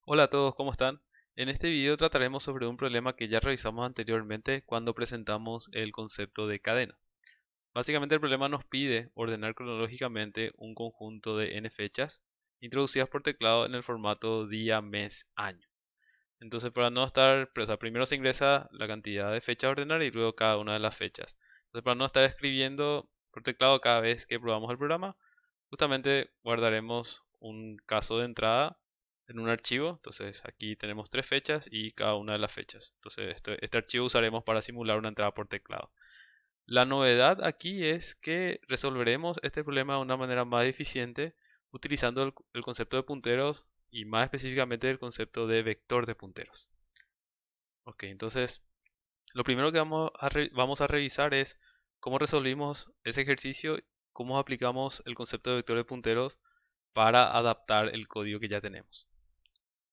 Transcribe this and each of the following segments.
Hola a todos, ¿cómo están? En este video trataremos sobre un problema que ya revisamos anteriormente cuando presentamos el concepto de cadena. Básicamente el problema nos pide ordenar cronológicamente un conjunto de n fechas introducidas por teclado en el formato día, mes, año. Entonces para no estar, o sea, primero se ingresa la cantidad de fechas a ordenar y luego cada una de las fechas. Entonces para no estar escribiendo por teclado cada vez que probamos el programa, justamente guardaremos un caso de entrada en un archivo. Entonces aquí tenemos tres fechas y cada una de las fechas. Entonces este archivo usaremos para simular una entrada por teclado. La novedad aquí es que resolveremos este problema de una manera más eficiente utilizando el concepto de punteros y más específicamente el concepto de vector de punteros. Ok, entonces lo primero que vamos a revisar es cómo resolvimos ese ejercicio, cómo aplicamos el concepto de vector de punteros para adaptar el código que ya tenemos.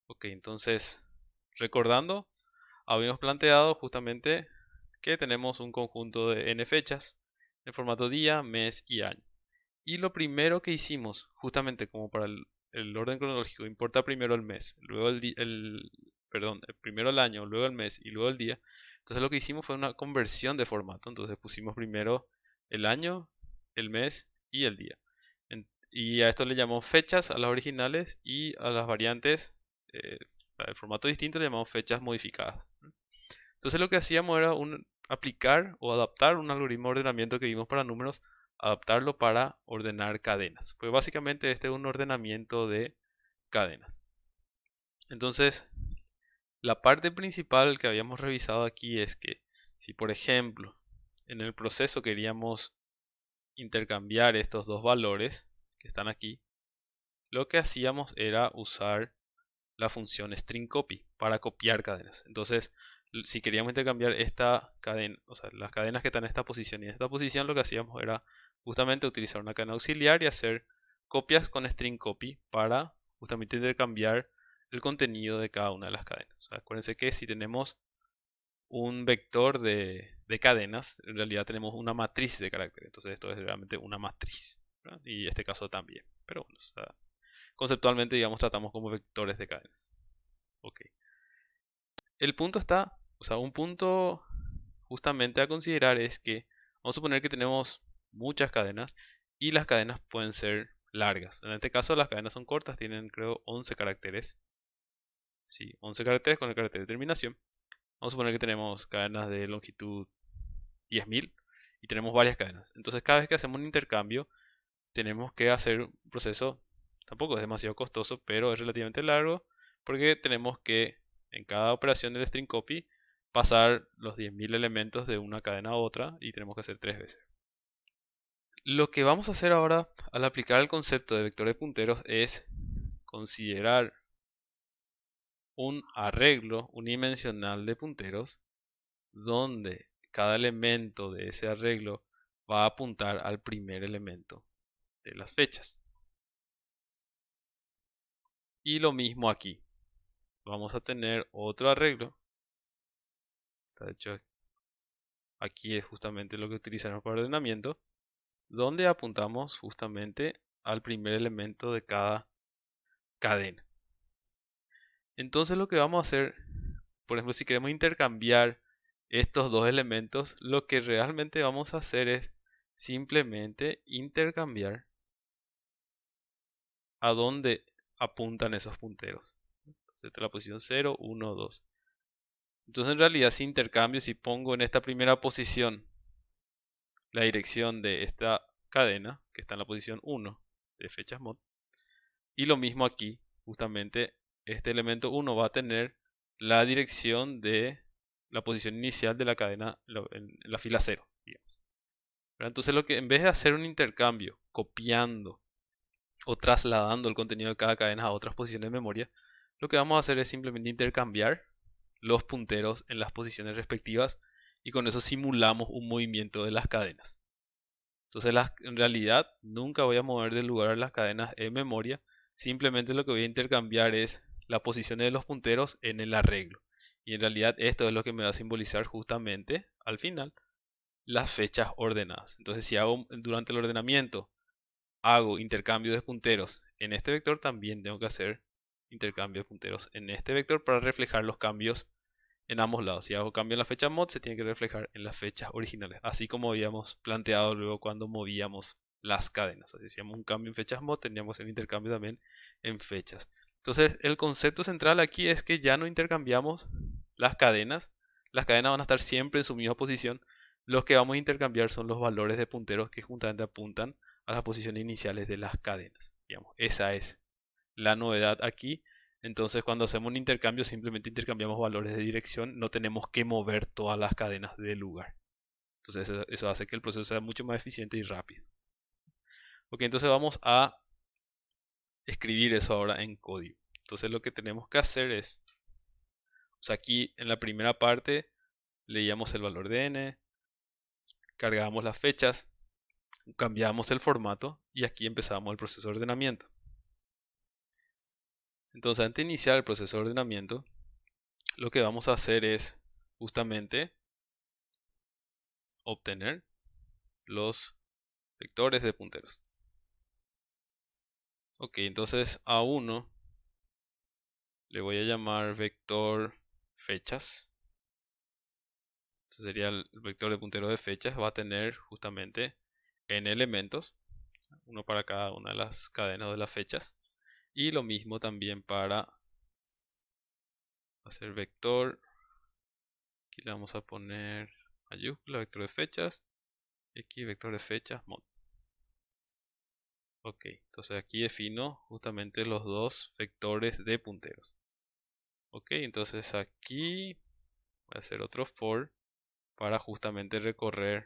Ok, entonces, recordando, habíamos planteado justamente que tenemos un conjunto de n fechas en formato día, mes y año. Y lo primero que hicimos, justamente como para el orden cronológico, importa primero el mes, luego perdón, primero el año, luego el mes y luego el día. Entonces lo que hicimos fue una conversión de formato. Entonces pusimos primero el año, el mes y el día. Y a esto le llamamos fechas a las originales y a las variantes, eh, el formato distinto le llamamos fechas modificadas. Entonces lo que hacíamos era aplicar o adaptar un algoritmo de ordenamiento que vimos para números, adaptarlo para ordenar cadenas. Pues básicamente este es un ordenamiento de cadenas. Entonces, la parte principal que habíamos revisado aquí es que si por ejemplo en el proceso queríamos intercambiar estos dos valores que están aquí, lo que hacíamos era usar la función string copy para copiar cadenas. Entonces, si queríamos intercambiar esta cadena, o sea, las cadenas que están en esta posición y en esta posición, lo que hacíamos era justamente utilizar una cadena auxiliar y hacer copias con string copy para justamente intercambiar el contenido de cada una de las cadenas. O sea, acuérdense que si tenemos un vector de cadenas, en realidad tenemos una matriz de caracteres. Entonces esto es realmente una matriz, ¿verdad? Y este caso también. Pero bueno, o sea, conceptualmente, digamos, tratamos como vectores de cadenas. Ok. El punto está, o sea, un punto justamente a considerar es que vamos a suponer que tenemos muchas cadenas y las cadenas pueden ser largas. En este caso las cadenas son cortas, tienen creo 11 caracteres. Sí, 11 caracteres con el carácter de terminación. Vamos a suponer que tenemos cadenas de longitud 10.000 y tenemos varias cadenas. Entonces cada vez que hacemos un intercambio tenemos que hacer un proceso, tampoco es demasiado costoso, pero es relativamente largo porque tenemos que en cada operación del string copy pasar los 10.000 elementos de una cadena a otra y tenemos que hacer tres veces. Lo que vamos a hacer ahora al aplicar el concepto de vector de punteros es considerar un arreglo unidimensional de punteros donde cada elemento de ese arreglo va a apuntar al primer elemento de las fechas. Y lo mismo aquí. Vamos a tener otro arreglo. De hecho, aquí es justamente lo que utilizamos para ordenamiento, donde apuntamos justamente al primer elemento de cada cadena. Entonces lo que vamos a hacer, por ejemplo, si queremos intercambiar estos dos elementos, lo que realmente vamos a hacer es simplemente intercambiar a dónde apuntan esos punteros. Entonces, esta es la posición 0, 1, 2. Entonces, en realidad, si intercambio, si pongo en esta primera posición la dirección de esta cadena, que está en la posición 1 de fechas mod, y lo mismo aquí, justamente este elemento 1 va a tener la dirección de la posición inicial de la cadena en la fila 0, digamos. Pero entonces lo que en vez de hacer un intercambio copiando o trasladando el contenido de cada cadena a otras posiciones de memoria, lo que vamos a hacer es simplemente intercambiar los punteros en las posiciones respectivas y con eso simulamos un movimiento de las cadenas. Entonces en realidad nunca voy a mover del lugar las cadenas en memoria, simplemente lo que voy a intercambiar es las posiciones de los punteros en el arreglo. Y en realidad esto es lo que me va a simbolizar justamente al final las fechas ordenadas. Entonces si hago durante el ordenamiento hago intercambio de punteros en este vector, también tengo que hacer intercambio de punteros en este vector para reflejar los cambios en ambos lados. Si hago cambio en la fecha mod, se tiene que reflejar en las fechas originales, así como habíamos planteado luego cuando movíamos las cadenas. Si hacíamos un cambio en fechas mod, teníamos el intercambio también en fechas. Entonces, el concepto central aquí es que ya no intercambiamos las cadenas. Las cadenas van a estar siempre en su misma posición. Los que vamos a intercambiar son los valores de punteros que juntamente apuntan a las posiciones iniciales de las cadenas. Digamos, esa es la novedad aquí. Entonces, cuando hacemos un intercambio, simplemente intercambiamos valores de dirección, no tenemos que mover todas las cadenas del lugar. Entonces, eso hace que el proceso sea mucho más eficiente y rápido. Ok, entonces vamos a escribir eso ahora en código. Entonces, lo que tenemos que hacer es, o sea, aquí en la primera parte leíamos el valor de n, cargábamos las fechas, cambiábamos el formato y aquí empezamos el proceso de ordenamiento. Entonces, antes de iniciar el proceso de ordenamiento, lo que vamos a hacer es justamente obtener los vectores de punteros. Ok, entonces a 1 le voy a llamar vector fechas. Entonces sería el vector de puntero de fechas. Va a tener justamente n elementos, uno para cada una de las cadenas de las fechas. Y lo mismo también para hacer vector. Aquí le vamos a poner mayúscula, vector de fechas. Y aquí vector de fechas mod. Ok, entonces aquí defino justamente los dos vectores de punteros. Ok, entonces aquí voy a hacer otro for para justamente recorrer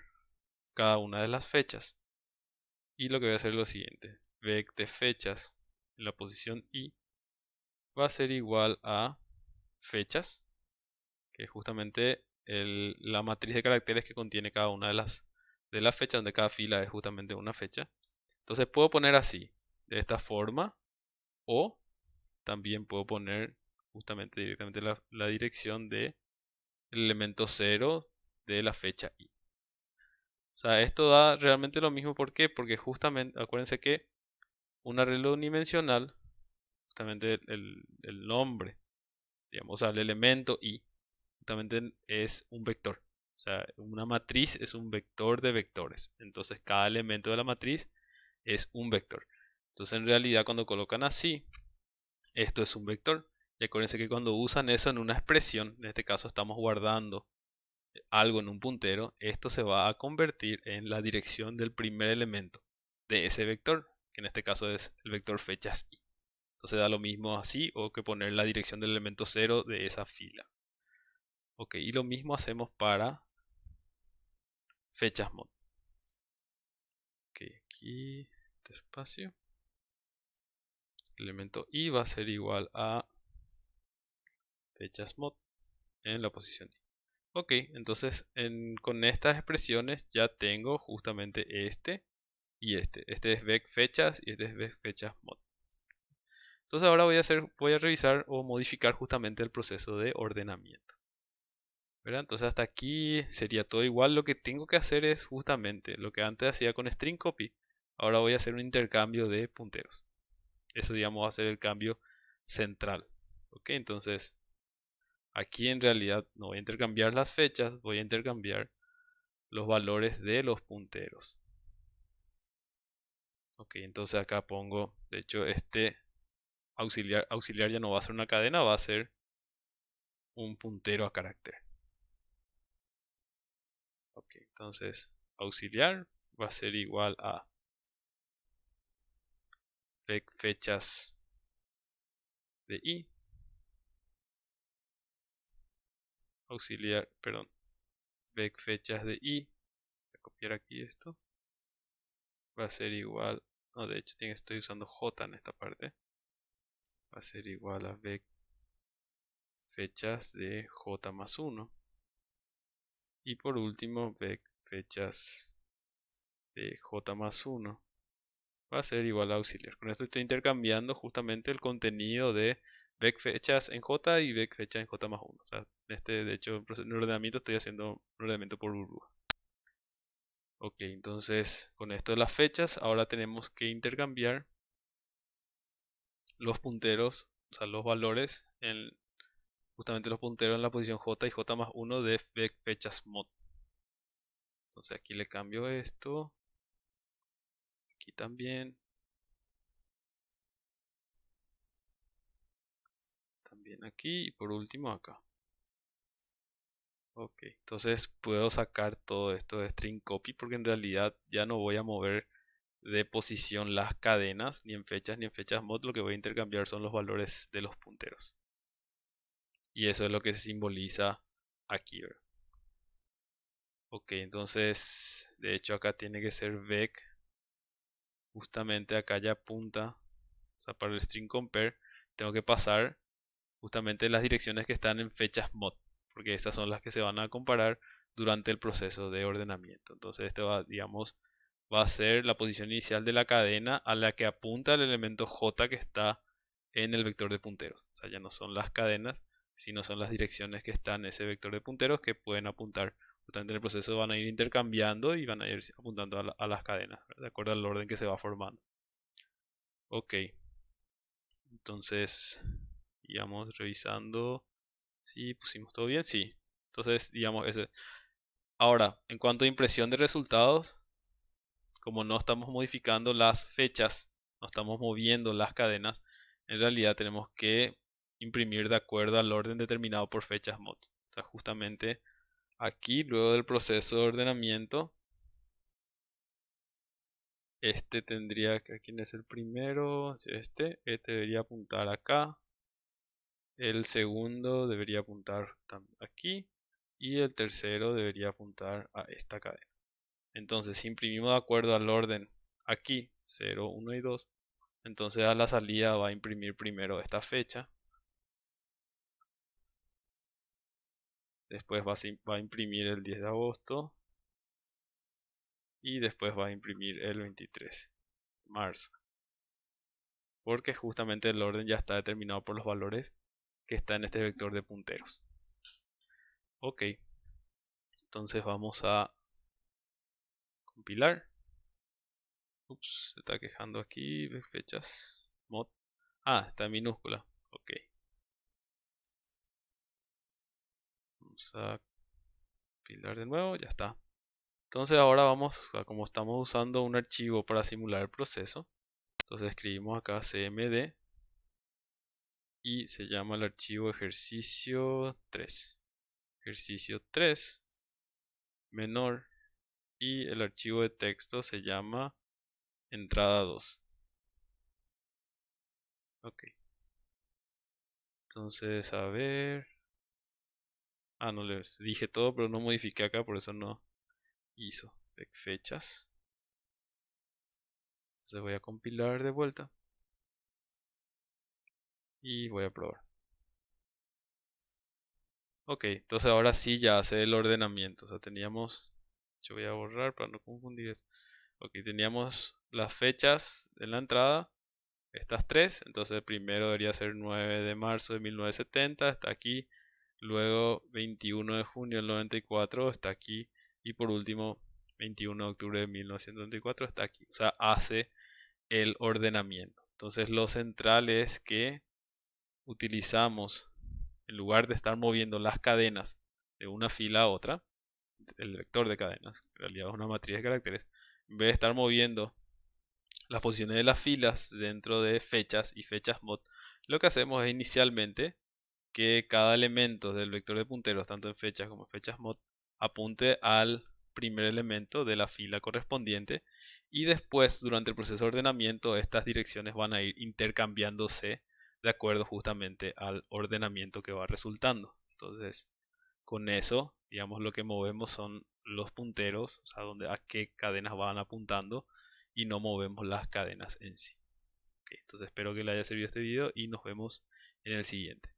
cada una de las fechas. Y lo que voy a hacer es lo siguiente. Vec de fechas en la posición i va a ser igual a fechas, que es justamente la matriz de caracteres que contiene cada una de las fechas, donde cada fila es justamente una fecha. Entonces puedo poner así, de esta forma, o también puedo poner justamente directamente la dirección del elemento 0 de la fecha i. O sea, esto da realmente lo mismo. ¿Por qué? Porque justamente, acuérdense que un arreglo unidimensional, justamente el nombre, digamos, o sea, el elemento i, justamente es un vector. O sea, una matriz es un vector de vectores. Entonces, cada elemento de la matriz es un vector. Entonces, en realidad, cuando colocan así, esto es un vector. Y acuérdense que cuando usan eso en una expresión, en este caso estamos guardando algo en un puntero, esto se va a convertir en la dirección del primer elemento de ese vector, que en este caso es el vector fechas i. Entonces da lo mismo así o que poner la dirección del elemento 0 de esa fila. Ok, y lo mismo hacemos para fechas mod. Ok, aquí este espacio. El elemento i va a ser igual a fechas mod en la posición i. Ok, entonces con estas expresiones ya tengo justamente este y este. Este es vec fechas y este es vec fechas mod. Entonces ahora voy a revisar o modificar justamente el proceso de ordenamiento. ¿Verdad? Entonces hasta aquí sería todo igual. Lo que tengo que hacer es justamente lo que antes hacía con string copy. Ahora voy a hacer un intercambio de punteros. Eso, digamos, va a ser el cambio central. Ok, entonces aquí en realidad no voy a intercambiar las fechas, voy a intercambiar los valores de los punteros. Ok, entonces acá pongo, de hecho, este auxiliar ya no va a ser una cadena, va a ser un puntero a carácter. Ok, entonces auxiliar va a ser igual a fechas de i, auxiliar, perdón, vec fechas de i, voy a copiar aquí esto, va a ser igual, no, de hecho estoy usando j en esta parte, va a ser igual a vec fechas de j más 1. Y por último, vec fechas de j más 1 va a ser igual a auxiliar. Con esto estoy intercambiando justamente el contenido de vec fechas en j y vec fechas en j más 1. O sea, de hecho, en el ordenamiento estoy haciendo un ordenamiento por burbuja. Ok, entonces con esto de las fechas, ahora tenemos que intercambiar los punteros o sea, los valores en justamente los punteros en la posición J y J más 1 de fechas mod. Entonces aquí le cambio esto, aquí también aquí y por último acá. Ok, entonces puedo sacar todo esto de string copy porque en realidad ya no voy a mover de posición las cadenas ni en fechas mod, lo que voy a intercambiar son los valores de los punteros. Y eso es lo que se simboliza aquí, ¿verdad? Ok, entonces de hecho acá tiene que ser vec, justamente acá ya apunta, o sea, para el string compare tengo que pasar justamente las direcciones que están en fechas mod, porque esas son las que se van a comparar durante el proceso de ordenamiento. Entonces esto va, digamos, va a ser la posición inicial de la cadena a la que apunta el elemento J que está en el vector de punteros. O sea, ya no son las cadenas, sino son las direcciones que están en ese vector de punteros que pueden apuntar. Justamente en el proceso van a ir intercambiando y van a ir apuntando a las cadenas, ¿verdad? De acuerdo al orden que se va formando. Ok, entonces, digamos, revisando. Si pusimos todo bien, sí. Entonces, digamos, ese. Ahora, en cuanto a impresión de resultados, como no estamos modificando las fechas, no estamos moviendo las cadenas, en realidad tenemos que imprimir de acuerdo al orden determinado por fechas mod. O sea, justamente aquí, luego del proceso de ordenamiento, este tendría que, ¿quién es el primero? Este debería apuntar acá. El segundo debería apuntar aquí. Y el tercero debería apuntar a esta cadena. Entonces, si imprimimos de acuerdo al orden aquí, 0, 1 y 2, entonces a la salida va a imprimir primero esta fecha. Después va a imprimir el 10 de agosto. Y después va a imprimir el 23 de marzo. Porque justamente el orden ya está determinado por los valores que están en este vector de punteros. Ok, entonces vamos a compilar. Ups, se está quejando aquí, fechas, mod. Ah, está en minúscula. Ok, vamos a compilar de nuevo, ya está. Entonces ahora vamos, como estamos usando un archivo para simular el proceso, entonces escribimos acá cmd y se llama el archivo ejercicio 3. Ejercicio 3 menor y el archivo de texto se llama entrada 2. Ok, entonces a ver. Ah, no les dije todo, pero no modifiqué acá, por eso no hizo fechas. Entonces voy a compilar de vuelta y voy a probar. Ok, entonces ahora sí ya hace el ordenamiento. O sea, teníamos, yo voy a borrar para no confundir esto. Ok, teníamos las fechas en la entrada, estas tres. Entonces primero debería ser 9 de marzo de 1970, está aquí. Luego 21 de junio del 94, está aquí. Y por último 21 de octubre de 1994, está aquí. O sea, hace el ordenamiento. Entonces lo central es que utilizamos, en lugar de estar moviendo las cadenas de una fila a otra, el vector de cadenas, en realidad es una matriz de caracteres, en vez de estar moviendo las posiciones de las filas dentro de fechas y fechas mod, lo que hacemos es inicialmente que cada elemento del vector de punteros, tanto en fechas como en fechas mod, apunte al primer elemento de la fila correspondiente y después durante el proceso de ordenamiento estas direcciones van a ir intercambiándose de acuerdo justamente al ordenamiento que va resultando. Entonces, con eso, digamos, lo que movemos son los punteros, o sea, donde a qué cadenas van apuntando y no movemos las cadenas en sí. Ok, entonces espero que les haya servido este video y nos vemos en el siguiente.